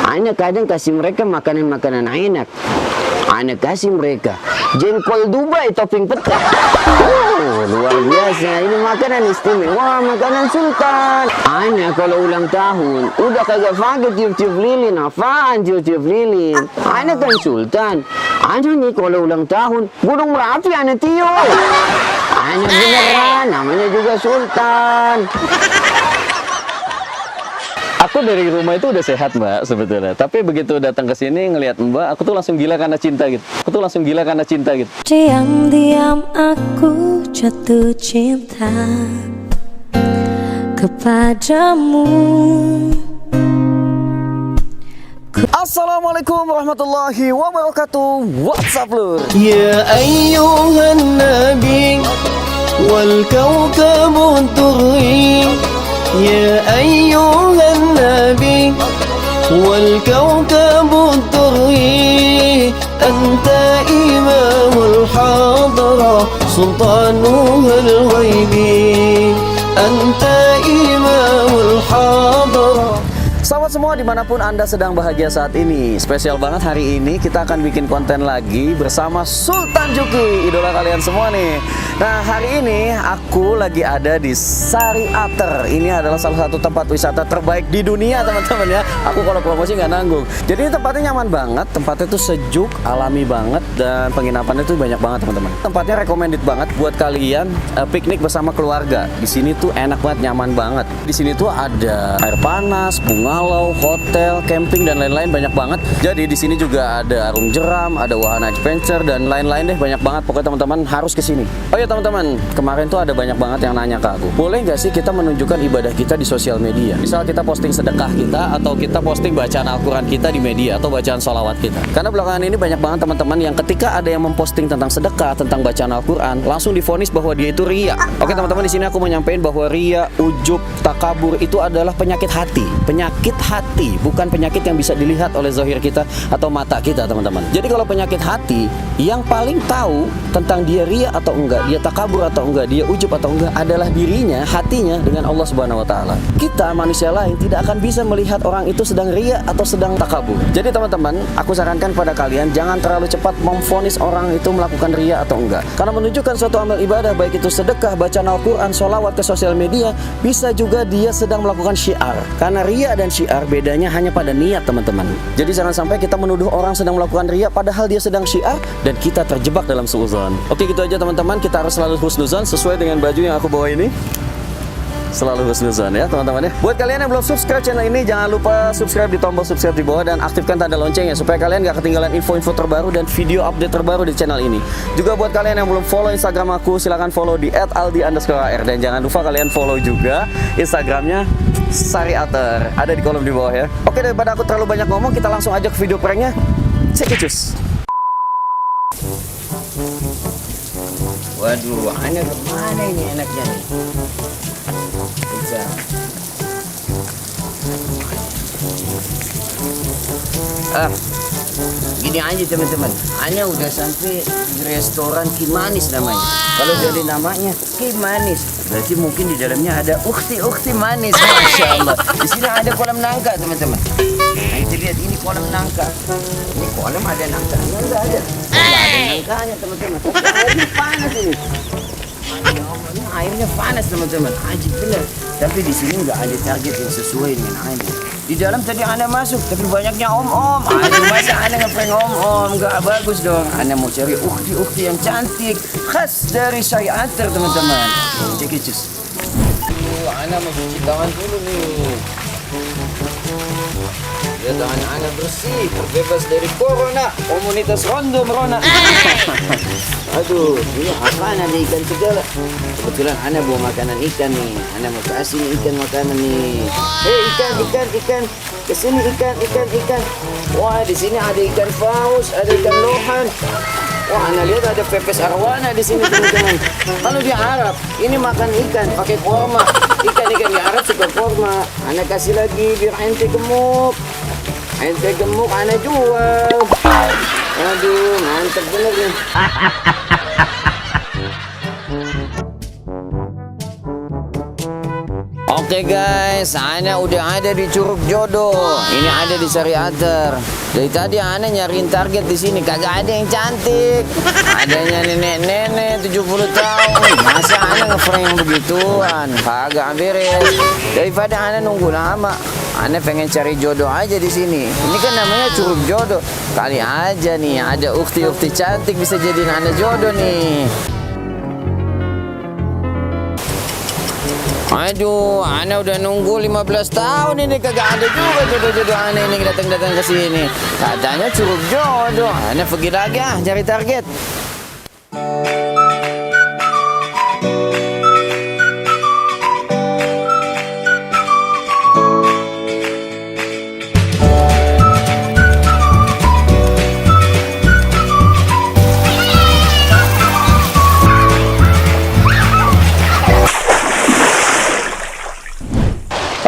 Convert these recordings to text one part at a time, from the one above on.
Ana kadang kasih mereka makanan-makanan enak. Ana kasih mereka jengkol Dubai topping peta. Oh, luar biasa. Ini makanan istimewa, makanan sultan. Ana kalau ulang tahun udah kagak pakai tiup-tiup lilin. Apaan tiup-tiup lilin? Ana kan sultan. Ana nih kalau ulang tahun Gunung Merapi ana tiup. Ana beneran, namanya juga sultan. Aku dari rumah itu udah sehat Mbak sebetulnya. Tapi begitu datang ke sini ngelihat Mbak, aku tuh langsung gila karena cinta gitu. Diam-diam aku jatuh cinta kepadamu. Assalamualaikum warahmatullahi wabarakatuh. What's up lur? يا أيها النبي والكوكب الدري يا أيها النبي والكوكب الدري أنت إمام الحضرة سلطانها الغيبي أنت إمام الحضرة. Sahabat semua dimanapun Anda sedang bahagia saat ini, spesial banget hari ini kita akan bikin konten lagi bersama Sultan Juki, idola kalian semua nih. Nah hari ini aku lagi ada di Sari Ater. Ini adalah salah satu tempat wisata terbaik di dunia teman-teman ya. Aku kalau promosi nggak nanggung. Jadi ini tempatnya nyaman banget, tempatnya tuh sejuk, alami banget, dan penginapannya tuh banyak banget teman-teman. Tempatnya recommended banget buat kalian piknik bersama keluarga. Di sini tuh enak banget, nyaman banget. Di sini tuh ada air panas, bungalow, hotel, camping dan lain-lain banyak banget. Jadi di sini juga ada arung jeram, ada wahana adventure dan lain-lain deh, banyak banget. Pokoknya teman-teman harus ke sini. Oh ya teman-teman, kemarin tuh ada banyak banget yang nanya ke aku, boleh nggak sih kita menunjukkan ibadah kita di sosial media? Misal kita posting sedekah kita atau kita posting bacaan Al-Quran kita di media atau bacaan sholawat kita. Karena belakangan ini banyak banget teman-teman yang ketika ada yang memposting tentang sedekah, tentang bacaan Al-Quran, langsung divonis bahwa dia itu riya. Oke teman-teman, di sini aku mau nyampein bahwa riya, ujub, takabur itu adalah penyakit hati. Penyakit hati, bukan penyakit yang bisa dilihat oleh zahir kita atau mata kita teman-teman. Jadi kalau penyakit hati, yang paling tahu tentang dia riya atau enggak, dia takabur atau enggak, dia ujub atau enggak adalah dirinya, hatinya dengan Allah Subhanahu wa taala. Kita manusia lain tidak akan bisa melihat orang itu sedang riya atau sedang takabur. Jadi teman-teman, aku sarankan pada kalian jangan terlalu cepat memvonis orang itu melakukan riya atau enggak. Karena menunjukkan suatu amal ibadah, baik itu sedekah, bacaan Al-Quran, sholawat ke sosial media, bisa juga dia sedang melakukan syiar. Karena riya dan syiar bedanya hanya pada niat teman-teman. Jadi jangan sampai kita menuduh orang sedang melakukan riya padahal dia sedang syiar dan kita terjebak dalam suudzon. Oke gitu aja teman-teman, kita harus selalu husnuzon sesuai dengan baju yang aku bawa ini. Selalu husnuzon ya teman-teman ya. Buat kalian yang belum subscribe channel ini, jangan lupa subscribe di tombol subscribe di bawah dan aktifkan tanda loncengnya supaya kalian gak ketinggalan info-info terbaru dan video update terbaru di channel ini. Juga buat kalian yang belum follow Instagram aku, silahkan follow di @aldi_ar dan jangan lupa kalian follow juga Instagramnya Sari Ater, ada di kolom di bawah ya. Oke, daripada aku terlalu banyak ngomong, kita langsung aja ke video pranknya. Cekicus. Waduh, ana kemana ini enaknya nih? Bisa. Gini aja teman-teman, ana udah sampai di restoran Kimanis namanya. Kalau dari namanya Kimanis, berarti mungkin di dalamnya ada ukti-ukti manis. Masya Allah. Di sini ada kolam nangka teman-teman. Nah, kita lihat ini kolam nangka. Ini kolam ada nangkanya enggak ada? Enggak ada nangkanya teman-teman. Airnya panas ini. Ya Allah, ini airnya panas teman-teman. Ajib bener. Tapi di sini nggak ada target yang sesuai dengan ana. Di dalam tadi ana masuk, tapi banyaknya om-om. Aduh, masa ana ngeprank om-om? Nggak bagus dong. Ana mau cari ukti-ukti yang cantik, khas dari Sari Ater teman-teman. Cekicus. Ana mau cuci tangan dulu nih. Ya, tangan ana bersih, terbebas dari corona, komunitas Rondo Merona. Aduh, ini apaan ada ikan segala. Kebetulan ana bawa makanan ikan nih. Ana mau kasih nih ikan makanan nih. Hei ikan. Kesini ikan. Wah, di sini ada ikan paus, ada ikan lohan. Wah, ana lihat ada pepes arwana di sini teman-teman. Kalau di Arab, ini makan ikan pakai korma. Ikan di Arab suka korma. Ana kasih lagi biar ente gemuk. Ente gemuk, ana jual. Aduh, mantep bener nih. Oke guys, Ana udah ada di Curug Jodoh. Ini ada di Sariater. Dari tadi Ana nyariin target di sini, kagak ada yang cantik. Adanya nenek-nenek 70 tahun. Masa Ana ngeframe yang begituan? Kagak beres. Daripada Ana nunggu lama, Ana pengen cari jodoh aja di sini. Ini kan namanya Curug Jodoh. Kali aja nih ada ukti-ukti cantik bisa jadiin Ana jodoh nih. Aduh, Ana udah nunggu 15 tahun ini kagak ada juga jodoh-jodoh Ana ini datang-datang ke sini. Katanya Curug Jodoh. Ana pergi lagi cari target.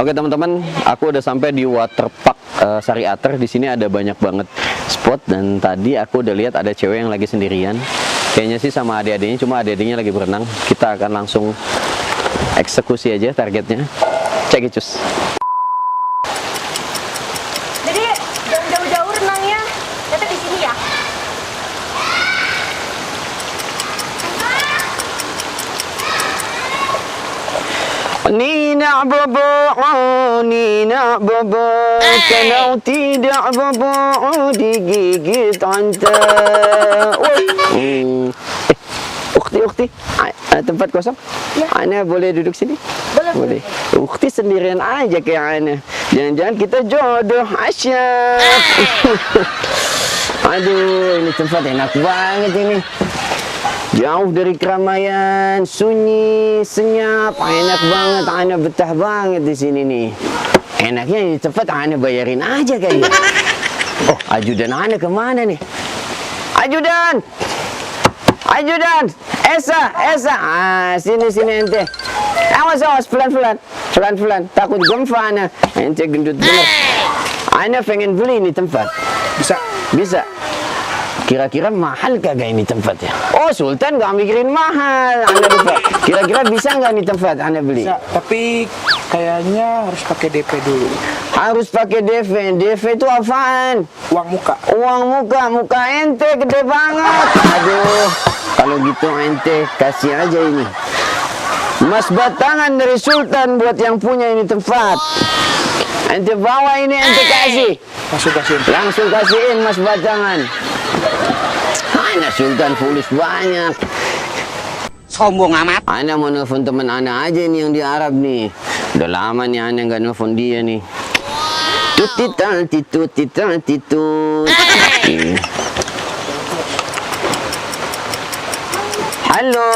Oke teman-teman, aku udah sampai di waterpark Sariater. Di sini ada banyak banget spot dan tadi aku udah lihat ada cewek yang lagi sendirian. Kayaknya sih sama adik-adiknya, cuma adik-adiknya lagi berenang. Kita akan langsung eksekusi aja targetnya. Cek it, cus. Jadi jangan jauh-jauh renangnya, ternyata di sini ya. Nina baba, Nina baba, kalau tidak baba digigit anta. Ukti, tempat kosong? Ya. Ana boleh duduk sini? Boleh. Ukti sendirian aja kayak Ana. Jangan-jangan kita jodoh, asyik. Aduh, ini tempat enak banget ini. Jauh dari keramaian, sunyi, senyap, enak banget. Ana betah banget di sini nih. Enaknya ini tempat Ana bayarin aja kayaknya. Oh, ajudan Ana kemana nih? Ajudan, Esa. Sini ente. Awas, pelan-pelan. Takut gempa Ana. Ente gendut bener. Ana pengen beli ini tempat. Bisa. Kira-kira mahal kagak ini tempatnya? Oh, Sultan gak mikirin mahal. Anda lupa. Kira-kira bisa nggak ini tempat Anda beli? Bisa, tapi kayaknya harus pakai DP dulu. Harus pakai DP. DP itu apaan? Uang muka. Uang muka ente gede banget. Aduh, kalau gitu ente kasih aja ini. Mas batangan dari Sultan buat yang punya ini tempat. Ente bawa ini, ente kasih. Langsung kasihin mas batangan. Ana Sultan fulus banyak. Sombong amat. Ana mau nelfon teman Ana aja nih yang di Arab nih. Udah lama nih Ana nggak nelfon dia nih. Tutitut. Halo.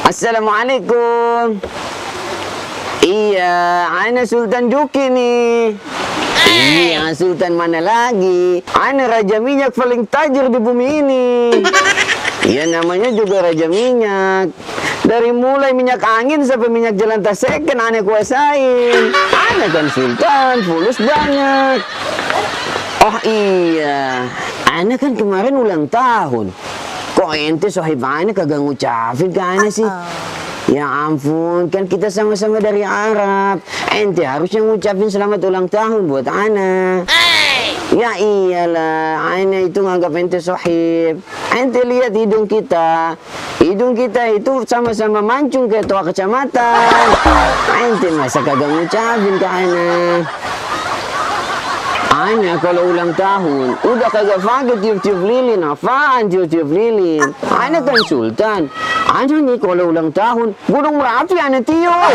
Assalamualaikum. Iya, Ana Sultan Juki nih. Iya, Sultan mana lagi? Ana raja minyak paling tajir di bumi ini. Iya, namanya juga raja minyak. Dari mulai minyak angin sampai minyak jelantah second Ana kuasain. Ana kan Sultan, fulus banyak. Oh iya, Ana kan kemarin ulang tahun. Kok ente sohib Ana kagak ngucapin ke Ana sih? Ya ampun, kan kita sama-sama dari Arab. Ente harusnya ngucapin selamat ulang tahun buat Ana. Ya iyalah, Ana itu nganggap ente sohib. Ente lihat hidung kita. Hidung kita itu sama-sama mancung kayak tua kecamatan. Ente masa kagak ngucapin ke Ana. Ana kalau ulang tahun udah kagak pakai tiup-tiup lilin. Apaan tiup-tiup lilin? Ana kan Sultan. Ana nih kalau ulang tahun Gunung Merapi Ana tiup.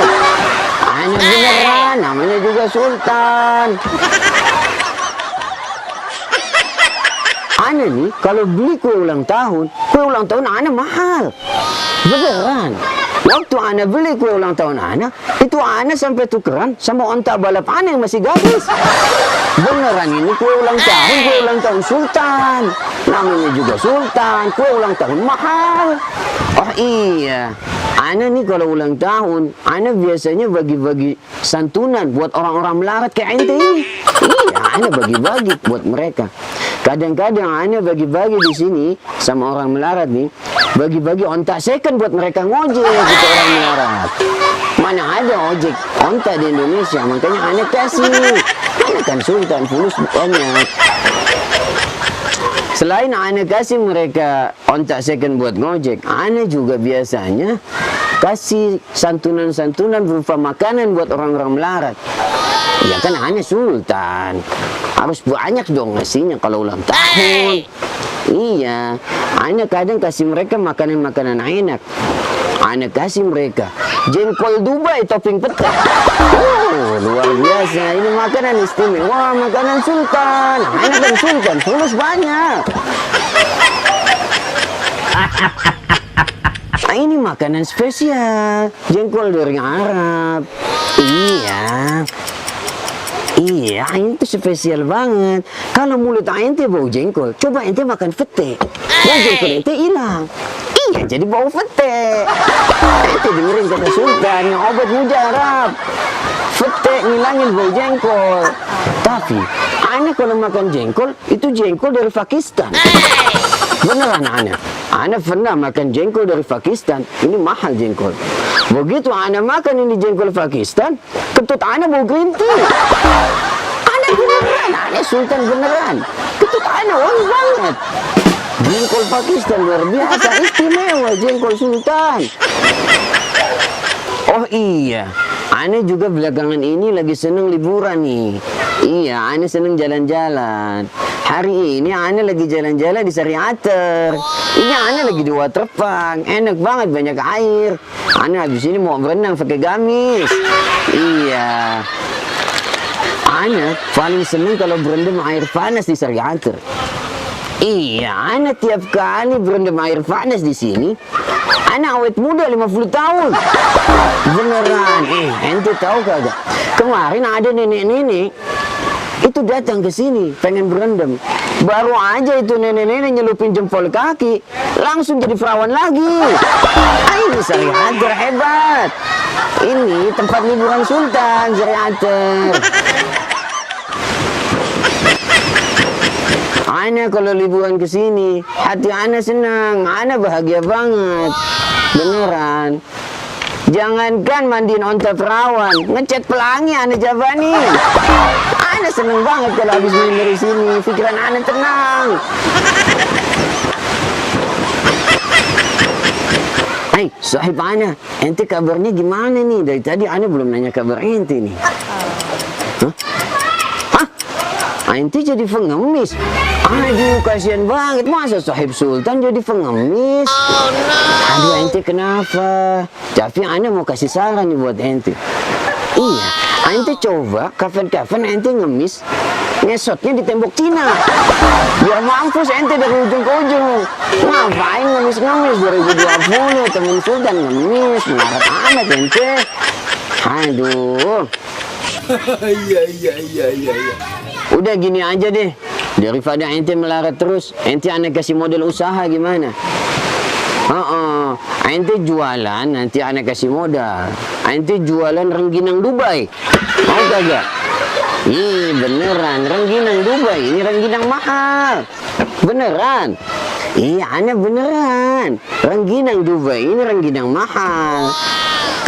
Ana beneran, namanya juga Sultan. Ana nih kalau beli kue ulang tahun Ana mahal. Beneran. Waktu Ana beli kue ulang tahun Ana, itu Ana sampai tukeran sama onta balap Ana yang masih gadis. Beneran ini kue ulang tahun Sultan. Namanya juga Sultan, kue ulang tahun mahal. Oh iya, Ana nih kalau ulang tahun, Ana biasanya bagi-bagi santunan buat orang-orang melarat kayak ente ini. Iya, Ana bagi-bagi buat mereka. Kadang-kadang Ana bagi-bagi di sini sama orang melarat nih, bagi-bagi onta second buat mereka ngojek gitu orang melarat. mana ada ojek onta di Indonesia, makanya aneh kasih. Aneh kan sultan, fulus banyak. Selain aneh kasih mereka onta second buat ngojek, aneh juga biasanya kasih santunan-santunan berupa makanan buat orang-orang melarat. Ya kan aneh sultan, harus banyak dong ngasihnya kalau ulang tahun. Iya, aneh kadang kasih mereka makanan-makanan enak. Aneh kasih mereka jengkol Dubai topping pete. Oh, luar biasa. Ini makanan istimewa, makanan sultan. Aneh kan sultan, fulus banyak. Nah, ini makanan spesial, jengkol dari Arab. Iya, ini tuh spesial banget. Kalau mulut ente bau jengkol, coba ente makan pete. Bau jengkol ente hilang. Iya, jadi bau pete. Ente dengerin kata sultan, yang obat mujarab. Pete ngilangin bau jengkol. Tapi, aneh kalau makan jengkol, itu jengkol dari Pakistan. Beneran aneh. Aneh pernah makan jengkol dari Pakistan. Ini mahal jengkol. Begitu aneh makan ini jengkol Pakistan, ketut aneh bau green tea. Aneh beneran, aneh sultan beneran. Ketut aneh wangi banget. Jengkol Pakistan luar biasa, istimewa jengkol sultan. Oh iya, aneh juga belakangan ini lagi seneng liburan nih. Iya, aneh seneng jalan-jalan. Hari ini aneh lagi jalan-jalan di Sariater. Ini aneh lagi di waterpark, enak banget, banyak air. Aneh habis ini mau berenang pakai gamis. Iya. Aneh paling seneng kalau berendam air panas di Sariater. Iya, aneh tiap kali berendam air panas di sini, aneh awet muda 50 tahun. Beneran, ente tahu kagak? Kemarin ada nenek-nenek itu datang ke sini pengen berendam. Baru aja itu nenek-nenek nyelupin jempol kaki, langsung jadi perawan lagi. Ini Sariater hebat. Ini tempat liburan sultan, Sariater. Ana kalau liburan ke sini, hati ana senang, ana bahagia banget. Beneran. Jangankan mandiin onta perawan, ngecat pelangi ana jabanin. Ana seneng banget kalau habis main dari sini, pikiran ana tenang. Hai, sahib ana, ente kabarnya gimana nih? Dari tadi ana belum nanya kabar ente nih. Hah? Ente jadi pengemis. Aduh, kasihan banget. Masa sahib sultan jadi pengemis? Oh, no. Aduh, ente kenapa? Tapi ana mau kasih saran nih buat ente. Iya, ente coba kapan-kapan ente ngemis, ngesotnya di tembok Cina. Biar mampus ente dari ujung ke ujung. Ngapain ngemis-ngemis 2020? Temen sultan ngemis, melarat amat ente. Aduh. Iya. Udah gini aja deh, daripada ente melarat terus, ente ana kasih model usaha gimana? Ente jualan, nanti ana kasih modal. Ente jualan rengginang Dubai, mau kagak? Ih, beneran, rengginang Dubai, ini rengginang mahal. Beneran? Iya, ana beneran. Rengginang Dubai, ini rengginang mahal.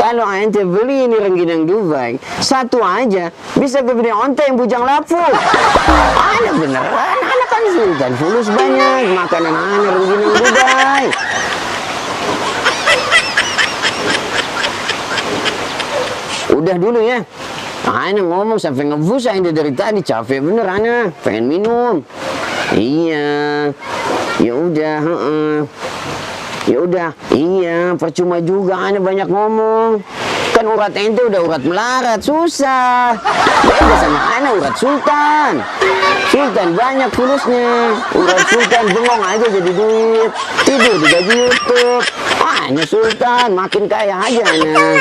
Kalau ente beli ini rengginang Dubai, satu aja bisa kebeli onta yang bujang lapuk. Ana beneran, ana kan sultan fulus banyak, makanan ana rengginang Dubai. Udah dulu ya, ana ngomong sampai ngebusa ini dari tadi, capek bener ana, pengen minum. Iya, ya udah, ya udah, iya, percuma juga ana banyak ngomong. Kan urat ente udah urat melarat, susah. Beda sama ana urat sultan. Sultan banyak fulusnya. Urat sultan bengong aja jadi duit. Tidur digaji YouTube. Ana sultan makin kaya aja ana.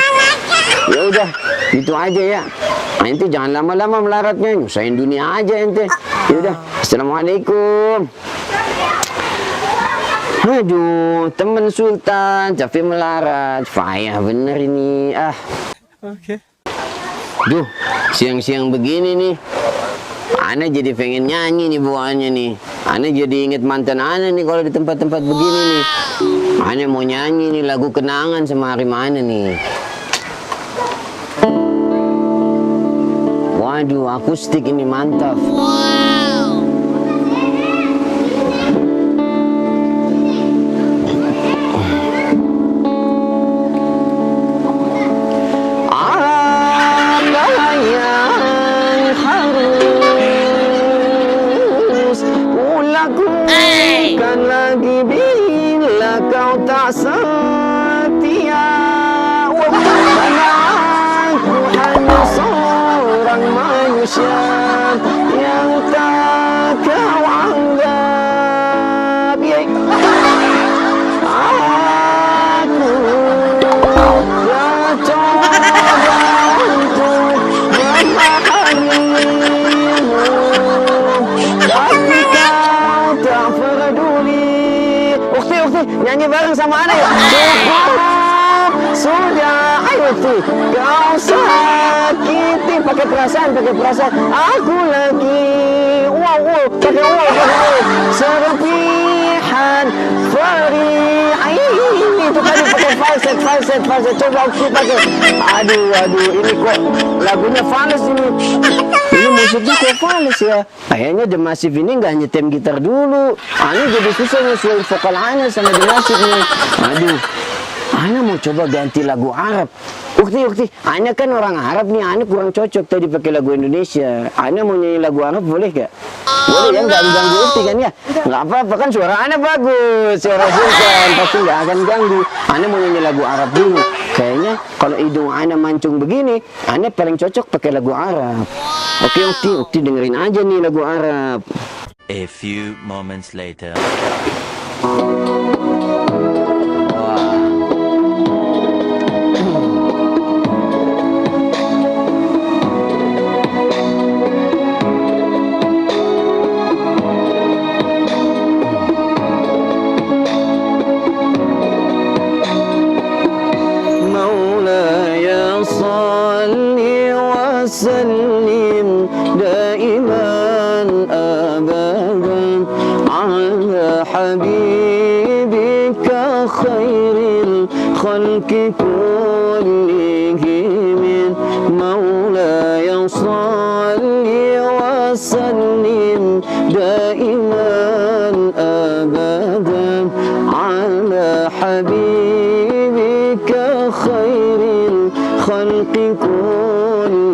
Ya udah, gitu aja ya. Ente jangan lama-lama melaratnya, nyusahin dunia aja ente. Ya udah, assalamualaikum. Aduh, temen sultan tapi melarat, payah bener ini. Oke. Duh, siang-siang begini nih, ana jadi pengen nyanyi nih bawaannya nih. Ana jadi inget mantan ana nih kalau di tempat-tempat begini nih. Ana mau nyanyi nih lagu kenangan sama hari mana nih. Waduh, akustik ini mantap. Apa yang harus kulakukan lagi bila kau tak setia? Karena aku hanya seorang manusia yang tak kau anggap. Aku telah coba untuk memahamimu, tapi kau tak peduli. Ukti, nyanyi bareng sama Ana ya. Cukup, sudah, ayo Ukti. Kau sakiti, pakai perasaan. Aku lagi, wow, pakai wow. Serpihan perih. Ini itu tadi pakai falset. Coba Ukti pakai. Aduh, ini kok lagunya fals ini. Ini musiknya kok fals ya. Kayaknya The Massive ini nggak nyetem gitar dulu. Ana jadi susah nyesuaiin vokal Ana sama The Massive nih. Aduh, Ana mau coba ganti lagu Arab. Ukti, Ana kan orang Arab nih, Ana kurang cocok tadi pakai lagu Indonesia. Ana mau nyanyi lagu Arab boleh gak? Boleh ya, nggak mengganggu Ukti kan ya? Nggak apa-apa kan, suara Ana bagus, suara Sultan, pasti nggak akan ganggu. Ana mau nyanyi lagu Arab dulu. Kayaknya kalau hidung Ana mancung begini, Ana paling cocok pakai lagu Arab. Oke Ukti dengerin aja nih lagu Arab. A few moments later. وسلم دائما أبدا على حبيبك خير الخلق كلهم مولاي صل وسلم دائما أبدا على حبيبك خير الخلق كلهم.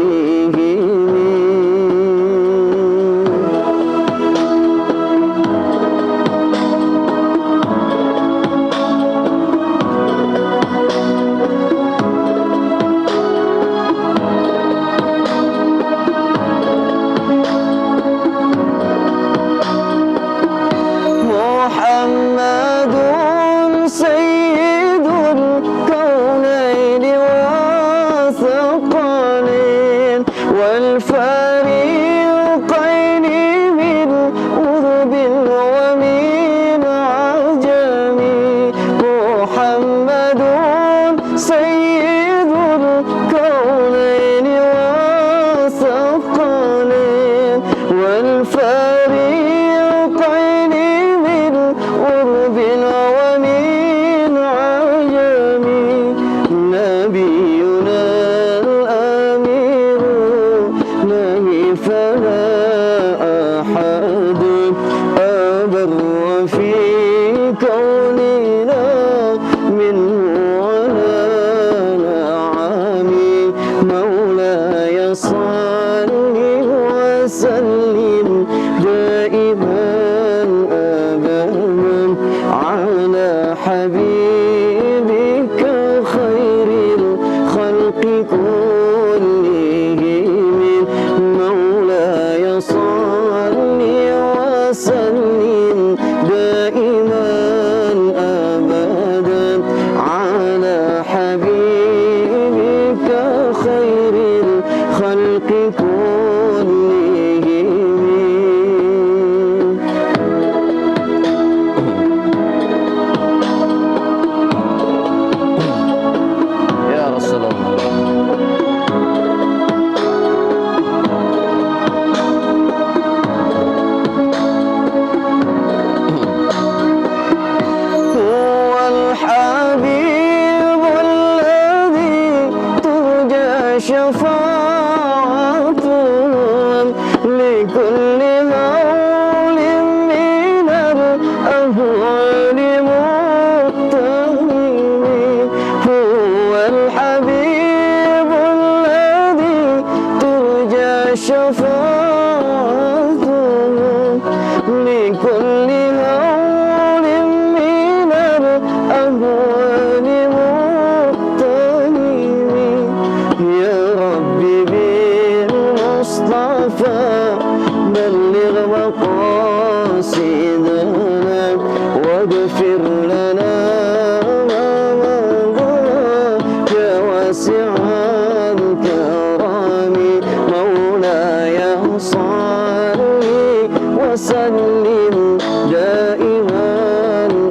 وسلم دائما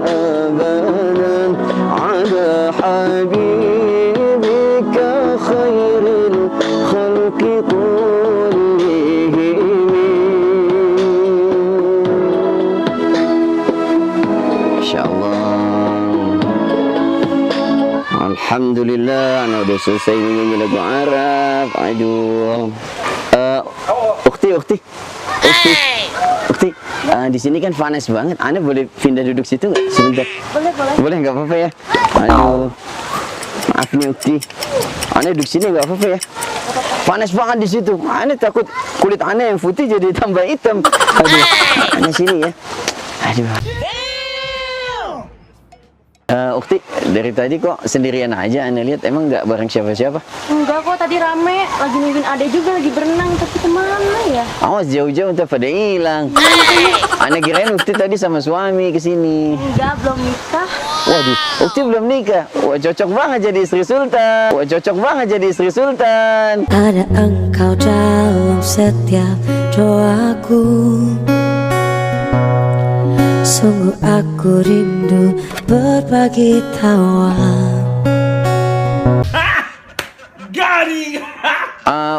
أبدا على حبيبك خير الخلق كلهم. InsyaAllah. Alhamdulillah, anak udah selesai nyanyi lagu Arab. Aduh. Ukti. Di sini kan panas banget. Ana boleh pindah duduk situ nggak sebentar? Boleh. Boleh, nggak apa-apa ya? Aduh. Maaf nih Ukti. Ana duduk sini nggak apa-apa ya? Panas banget di situ. Ana takut kulit ana yang putih jadi tambah hitam. Aduh. Ana sini ya. Aduh. Ukti, dari tadi kok sendirian aja? Ana lihat emang nggak bareng siapa-siapa? Enggak kok, tadi rame. Lagi nungguin Ade juga lagi berenang. Tapi kemana ya? Awas jauh-jauh ntar pada hilang. Ana kirain Ukti tadi sama suami kesini. Enggak, belum nikah. Waduh, Ukti belum nikah. Wah, cocok banget jadi istri sultan. Ada engkau dalam setiap doaku. Sungguh aku rindu berbagi tawa.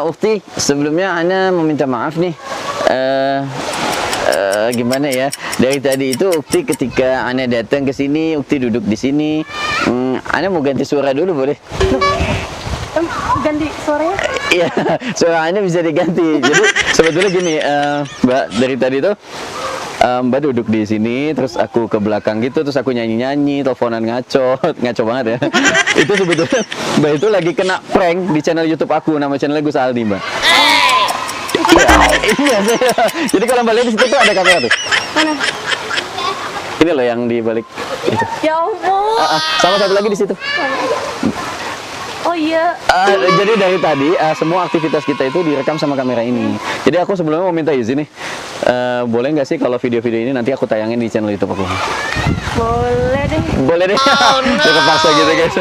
Ukti, sebelumnya Ana meminta maaf nih. Gimana ya? Dari tadi itu Ukti ketika Ana datang ke sini, Ukti duduk di sini. Ana mau ganti suara dulu boleh? Ganti suaranya? Iya, suara Ana bisa diganti. Jadi sebetulnya gini, Mbak, dari tadi tuh Mbak duduk di sini, terus aku ke belakang gitu, terus aku nyanyi-nyanyi, teleponan ngaco banget ya. Itu sebetulnya Mbak itu lagi kena prank di channel YouTube aku, nama channelnya Gus Aldi, Mbak. Iya. Jadi kalau Mbak lihat di situ tuh ada kamera tuh. Mana? Ini loh yang di balik itu. Ya ampun. Sama satu lagi di situ. Oh iya. Jadi dari tadi semua aktivitas kita itu direkam sama kamera ini. Jadi aku sebelumnya mau minta izin nih. Boleh nggak sih kalau video-video ini nanti aku tayangin di channel YouTube aku? Boleh deh. Terpaksa gitu guys.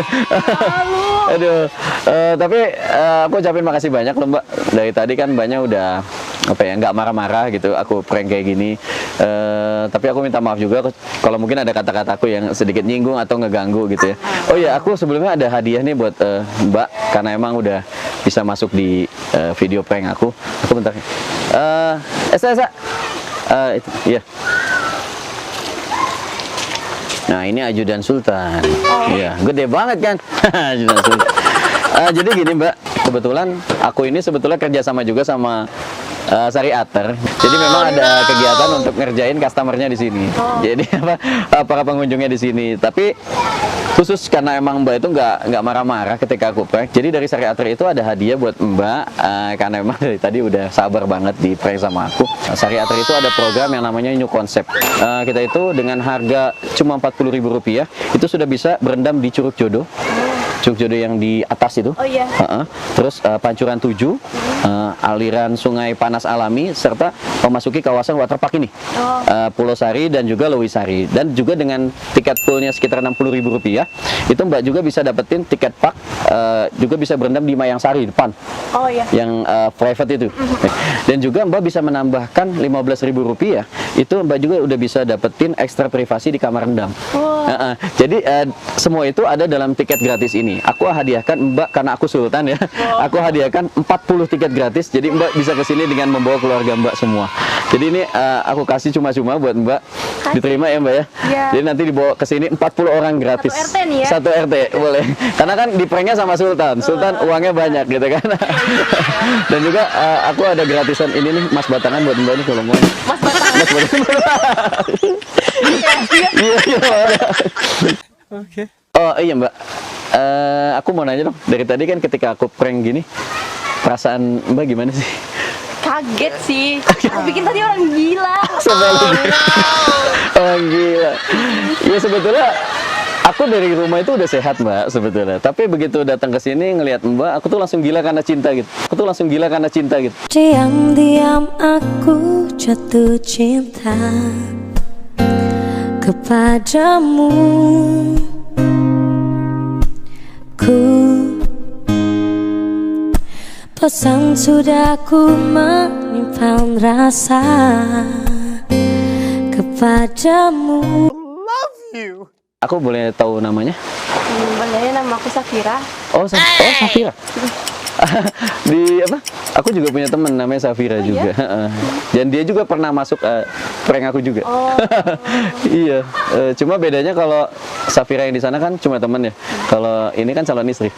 Aduh. Tapi aku ucapin makasih banyak loh Mbak. Dari tadi kan Mbaknya udah nggak marah-marah gitu. Aku prank kayak gini. Tapi aku minta maaf juga kalau mungkin ada kata-kataku yang sedikit nyinggung atau ngeganggu gitu ya. Oh iya, aku sebelumnya ada hadiah nih buat Mbak karena emang udah bisa masuk di video prank aku. Aku bentar. Esa. Itu, iya. Nah, ini ajudan Sultan. Iya, gede banget kan? Ajudan Sultan. Jadi gini Mbak, kebetulan aku ini sebetulnya kerjasama juga sama Syariater. Jadi memang ada kegiatan untuk ngerjain customernya di sini. Jadi para pengunjungnya di sini. Tapi khusus karena emang Mbak itu nggak marah-marah ketika aku prank. Jadi dari Syariater itu ada hadiah buat Mbak karena emang dari tadi udah sabar banget di prank sama aku. Syariater itu ada program yang namanya New Concept. Kita itu dengan harga cuma Rp40.000 itu sudah bisa berendam di Curug Jodoh. Curug Jodoh yang di atas itu. Oh iya. Terus Pancuran 7, aliran sungai panas alami, serta memasuki kawasan waterpark ini. Pulau Sari dan juga Lewisari. Dan juga dengan tiket poolnya sekitar Rp60.000, itu Mbak juga bisa dapetin tiket park, juga bisa berendam di Mayang Sari depan. Oh iya. Yang private itu. Dan juga Mbak bisa menambahkan Rp15.000, itu Mbak juga udah bisa dapetin ekstra privasi di kamar rendam. Jadi semua itu ada dalam tiket gratis ini. Aku hadiahkan Mbak, karena aku Sultan ya. Aku hadiahkan 40 tiket gratis. Jadi Mbak bisa ke sini dengan membawa keluarga Mbak semua. Jadi ini aku kasih cuma-cuma buat Mbak. Diterima ya Mbak ya. Jadi nanti dibawa ke sini 40 orang gratis. Satu RT nih ya. Satu RT boleh. Karena kan di pranknya sama Sultan. Sultan uangnya banyak gitu kan. Dan juga aku ada gratisan ini nih, Mas Batangan buat Mbak nih kalau mau. Mas Batangan. Mas Batangan. Iya. Oke. Oh iya Mbak. Aku mau nanya dong. Dari tadi kan ketika aku prank gini, perasaan Mbak gimana sih? Kaget sih. Aku bikin tadi orang gila. Orang gila. Ya sebetulnya aku dari rumah itu udah sehat Mbak sebetulnya. Tapi begitu datang ke sini ngelihat Mbak, aku tuh langsung gila karena cinta gitu. Diam-diam aku jatuh cinta kepadamu. Bosan sudah ku menyimpan rasa padamu. Aku boleh tahu namanya? Boleh, nama aku Safira. Oh, Safira. Di apa? Aku juga punya teman namanya Safira juga. Dan dia juga pernah masuk prank aku juga. Iya. Cuma bedanya kalau Safira yang di sana kan cuma teman ya. Kalau ini kan calon istri.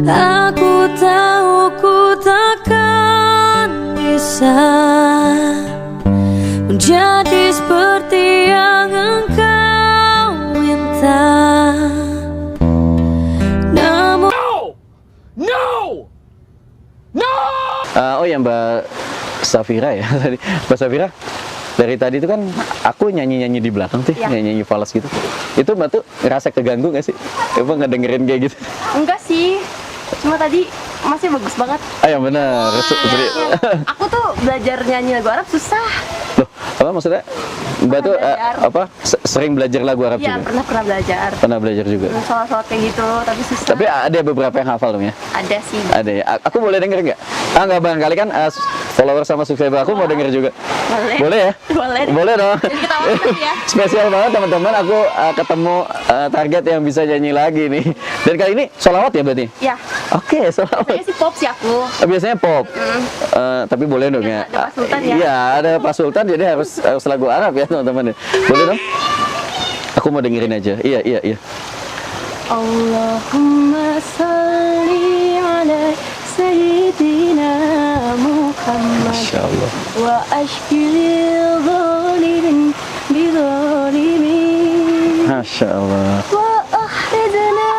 Aku tahu ku takkan bisa menjadi seperti yang engkau minta. Namun Oh ya Mbak Safira ya tadi. Mbak Safira, dari tadi itu kan aku nyanyi-nyanyi di belakang tuh, nyanyi-nyanyi fals gitu. Itu Mbak tuh ngerasa keganggu gak sih? Emang ngedengerin kayak gitu? Enggak sih, cuma tadi masih bagus banget. Ah yang benar. Aku tuh belajar nyanyi lagu Arab susah. Loh, apa maksudnya? Mbak tuh sering belajar lagu Arab Iya, juga? pernah belajar. Pernah belajar juga? Sholat-sholat kayak gitu, tapi susah. Tapi ada beberapa yang hafal dong ya? Ada sih. Ada ya? Aku boleh denger nggak? Nggak barangkali kan follower sama subscriber aku mau denger juga. Boleh. Boleh ya? Boleh. Boleh dong. Jadi kita WhatsApp ya. Spesial banget teman-teman, aku ketemu target yang bisa nyanyi lagi nih. Dan kali ini sholawat ya berarti? Ya. Oke, sholawat. Kayaknya sih pop sih aku. Biasanya pop. Tapi boleh dong ya? Ada Pak Sultan ya? Iya, ada Pak Sultan, jadi harus lagu Arab ya teman-teman. Boleh dong? Aku mau dengerin aja. Iya. Allahumma salli ala Sayyidina Muhammad. Masya Allah. Wa ashkil zalimin bizalimin. Masya Allah. Wa akhridna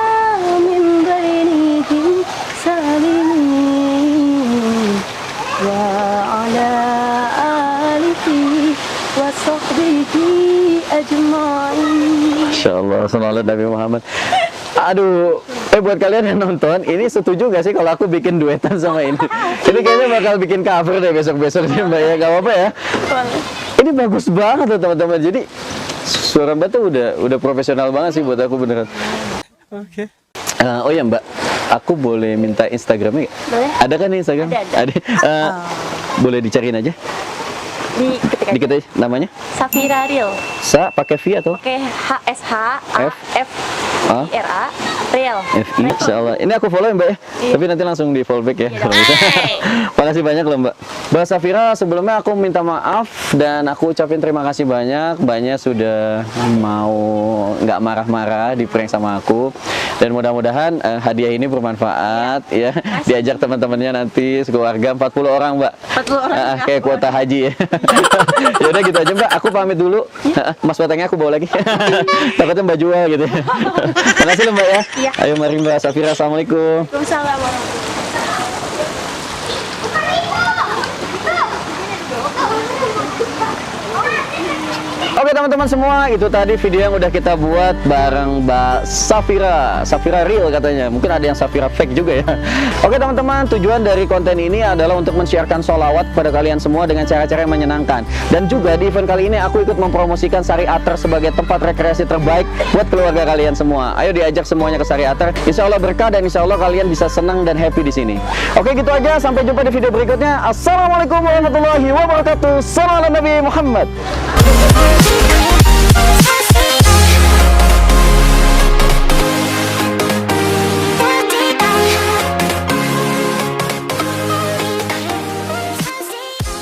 min bainihim salimin. Wa ala alihi wa sahbihi ajma'in. Masya Allah, sallallahu Nabi Muhammad. Aduh, buat kalian yang nonton, ini setuju gak sih kalau aku bikin duetan sama ini? Ini kayaknya bakal bikin cover deh besok-besok nih Mbak ya, gak apa-apa ya? Ini bagus banget loh teman-teman, jadi suara Mbak tuh udah profesional banget sih buat aku beneran. Oke. Oh ya Mbak, aku boleh minta Instagramnya gak? Boleh. Ada kan nih Instagram? Ada. Boleh dicariin aja? Diketik aja namanya? Safira Real. Sa pakai V atau? Oke, HSHAFIRA Real. FI, insyaallah. Ini aku follow ya Mbak ya? Tapi nanti langsung di follow back ya kalau bisa. Makasih banyak loh Mbak. Mbak Safira, sebelumnya aku minta maaf dan aku ucapin terima kasih banyak. Banyak sudah mau nggak marah-marah di prank sama aku. Dan mudah-mudahan hadiah ini bermanfaat ya. Diajak teman-temannya nanti sekeluarga 40 orang Mbak. 40 orang. Kayak kuota haji ya. Yaudah gitu aja Mbak, aku pamit dulu. Mas batangnya aku bawa lagi. Takutnya Mbak jual gitu. Makasih loh Mbak ya. Iya. Ayo mari Mbak Safira, assalamualaikum. Waalaikumsalam warahmatullahi Oke teman-teman semua, itu tadi video yang udah kita buat bareng Mbak Safira. Safira Real katanya, mungkin ada yang Safira fake juga ya. Oke teman-teman, tujuan dari konten ini adalah untuk men-sharekan sholawat kepada kalian semua dengan cara-cara yang menyenangkan. Dan juga di event kali ini aku ikut mempromosikan Sari Ater sebagai tempat rekreasi terbaik buat keluarga kalian semua. Ayo diajak semuanya ke Sari Ater. Insya Allah berkah dan insya Allah kalian bisa senang dan happy di sini. Oke gitu aja, sampai jumpa di video berikutnya. Assalamualaikum warahmatullahi wabarakatuh. Salam ala Nabi Muhammad.